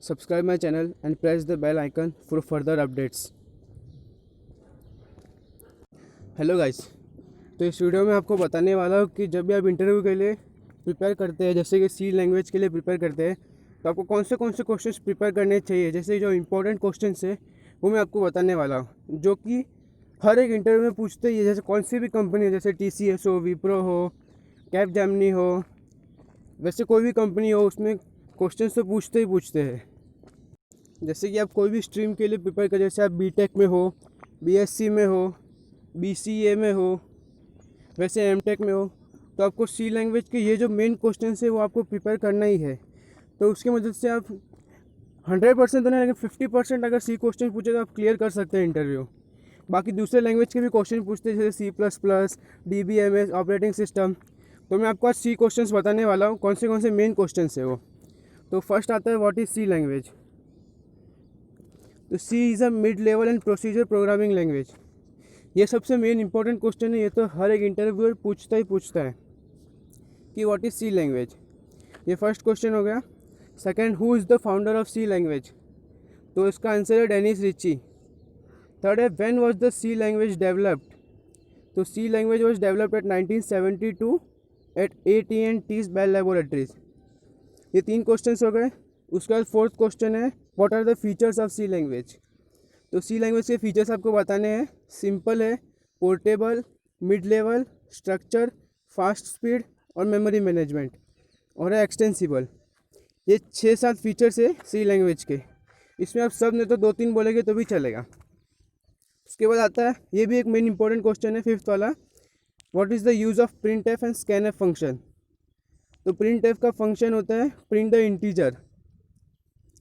subscribe my channel and press the bell icon for further updates. Hello guys, तो इस video में आपको बताने वाला हूँ कि जब भी आप इंटरव्यू के लिए प्रिपेयर करते हैं, जैसे कि सी लैंग्वेज के लिए प्रिपेयर करते हैं, तो आपको कौन से क्वेश्चंस प्रिपेयर करने चाहिए। जैसे जो इंपॉर्टेंट क्वेश्चंस है वो मैं आपको बताने वाला हूँ, जो कि हर एक इंटरव्यू में पूछते ही है। जैसे कौन सी भी कंपनी है, जैसे TCS हो, विप्रो हो, कैपजेमिनी हो, वैसे कोई भी कंपनी हो, उसमें क्वेश्चंस तो पूछते हैं। जैसे कि आप कोई भी स्ट्रीम के लिए प्रिपेयर करें, जैसे आप बीटेक में हो, BSc में हो, BCA में हो, वैसे एमटेक में हो, तो आपको सी लैंग्वेज के ये जो मेन क्वेश्चन है वो आपको प्रिपेयर करना ही है। तो उसकी मदद से आप 100% तो नहीं, लेकिन 50% अगर सी क्वेश्चन पूछे तो आप क्लियर कर सकते हैं इंटरव्यू। बाकी दूसरे लैंग्वेज के भी क्वेश्चन पूछते हैं, जैसे C++, DBMS, ऑपरेटिंग सिस्टम। तो मैं आपको आज सी क्वेश्चन बताने वाला हूँ, कौन से मेन क्वेश्चन है वो। तो फर्स्ट आता है व्हाट इज़ सी लैंग्वेज। तो C is a mid level and procedure programming language. ये सबसे मेन इंपॉर्टेंट क्वेश्चन है, ये तो हर एक इंटरव्यूअर पूछता है कि व्हाट इज़ सी लैंग्वेज। ये फर्स्ट क्वेश्चन हो गया। Second, who is the founder of C language. तो इसका आंसर है डेनिस रिची। थर्ड है when was the C language developed. तो C language was developed at 1972 at AT&T's bell laboratories. ये 3 question हो गए। उसके बाद फोर्थ क्वेश्चन है what are the features of C language. तो सी लैंग्वेज के फीचर्स आपको बताने हैं। सिंपल है, portable, mid level, structure, fast speed और मेमोरी मैनेजमेंट, और है एक्सटेंसिबल। ये 6-7 फीचर्स है सी लैंग्वेज के। इसमें आप सब ने तो 2-3 बोलेंगे तो भी चलेगा। उसके बाद आता है, ये भी एक मेन इंपॉर्टेंट क्वेश्चन है, फिफ्थ वाला, what is the use of print F and scan F function. तो प्रिंट एफ का फंक्शन होता है प्रिंट द इंटीजर।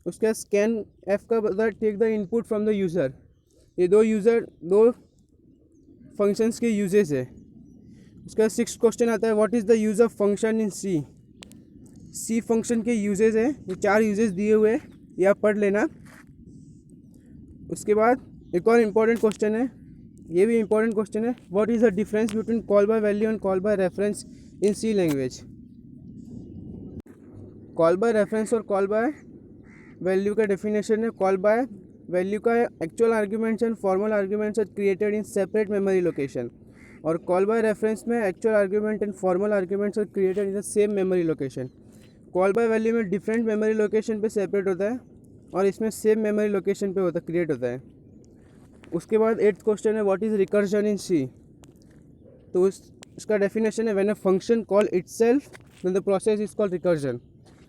उसके बाद स्कैन एफ का बता take the input from the user. ये दो फंक्शंस के यूजेस है। उसके बाद 6th क्वेश्चन आता है what is the use of function in C. C function के यूजेस है, ये 4 यूजेस दिए हुए हैं, ये आप पढ़ लेना। उसके बाद एक और इम्पॉर्टेंट क्वेश्चन है, ये भी इम्पॉर्टेंट क्वेश्चन है, what is the difference between call by value and call by reference in C language. Call by reference और कॉल बाय वैल्यू का डेफिनेशन है, कॉल बाय वैल्यू का actual arguments and formal arguments are created in separate memory location, और call by reference में actual argument and formal arguments are created in the same memory location. Call by value में different memory location पे separate होता है, और इसमें same memory location पे create होता है। उसके बाद 8th क्वेश्चन है what is recursion in C. तो इसका डेफिनेशन है when a function call itself then the process is called recursion.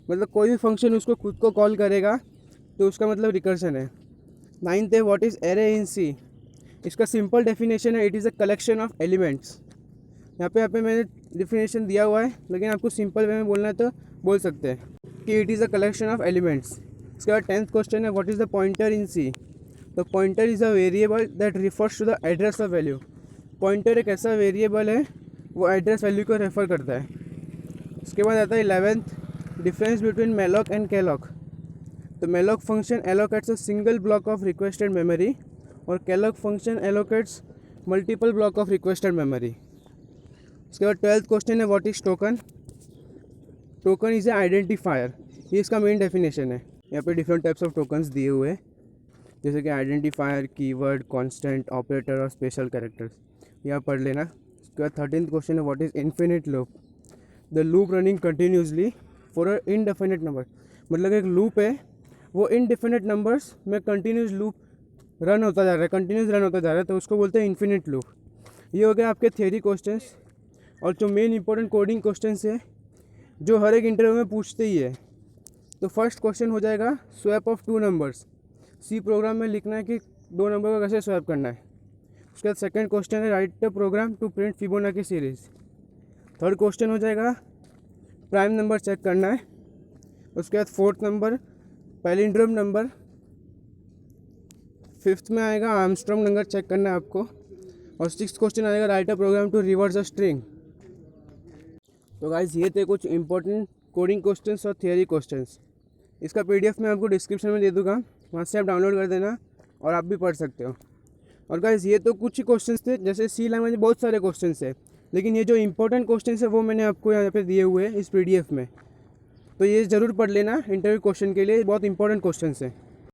मतलब कोई भी फंक्शन उसको खुद को कॉल करेगा तो उसका मतलब रिकर्जन है। 9th है व्हाट इज़ एरे इन सी। इसका सिंपल डेफिनेशन है it is a collection of elements. यहाँ पे मैंने डेफिनेशन दिया हुआ है, लेकिन आपको सिंपल वे में बोलना है तो बोल सकते हैं कि it is a collection of elements. इसके बाद 10th क्वेश्चन है what is the pointer in C. तो pointer is a variable that refers to the address of value. Pointer एक ऐसा वेरिएबल है वो एड्रेस वैल्यू को रेफर करता है। उसके बाद आता है 11th, difference between malloc and calloc। तो malloc function allocates a single block of requested memory, और calloc function allocates multiple block of requested memory. उसके बाद 12th क्वेश्चन है what is token. Token is a identifier, ये इसका main definition है। यहाँ पे डिफरेंट टाइप्स ऑफ टोकन्स दिए हुए हैं, जैसे कि आइडेंटिफायर, कीवर्ड, कांस्टेंट, ऑपरेटर और स्पेशल कैरेक्टर्स, यह पढ़ लेना। उसके बाद 13th क्वेश्चन है what is infinite loop. The loop running continuously for a indefinite number. मतलब एक लूप है, वो इनडेफिनेट नंबर्स में कंटिन्यूस लूप रन होता जा रहा है, कंटिन्यूस रन होता जा रहा है, तो उसको बोलते हैं इन्फिनिट लूप। ये हो गया आपके थ्योरी क्वेश्चंस। और जो मेन इंपॉर्टेंट कोडिंग क्वेश्चंस है जो हर एक इंटरव्यू में पूछते ही है। तो फर्स्ट क्वेश्चन हो जाएगा swap of 2 numbers. C program में लिखना है कि 2 नंबर को कैसे स्वैप करना है। उसके बाद सेकंड क्वेश्चन है write the program to print Fibonacci series. Third question हो जाएगा प्राइम नंबर चेक करना है। उसके बाद 4th number palindrome number. 5th में आएगा आर्मस्ट्रॉन्ग नंबर चेक करना है आपको। और 6th क्वेश्चन आएगा write a program to reverse a string. तो गाइस ये थे कुछ इंपॉर्टेंट कोडिंग क्वेश्चंस और थियरी क्वेश्चंस। इसका PDF मैं आपको डिस्क्रिप्शन में दे दूँगा, वहाँ से आप डाउनलोड कर देना और आप भी पढ़ सकते हो। और गाइस ये तो कुछ ही क्वेश्चंस थे, जैसे सी लैंग्वेज में बहुत सारे क्वेश्चंस है, लेकिन ये जो इंपॉर्टेंट क्वेश्चंस है वो मैंने आपको यहाँ पे दिए हुए हैं इस PDF में। तो ये ज़रूर पढ़ लेना इंटरव्यू क्वेश्चन के लिए, बहुत इंपॉर्टेंट क्वेश्चन है।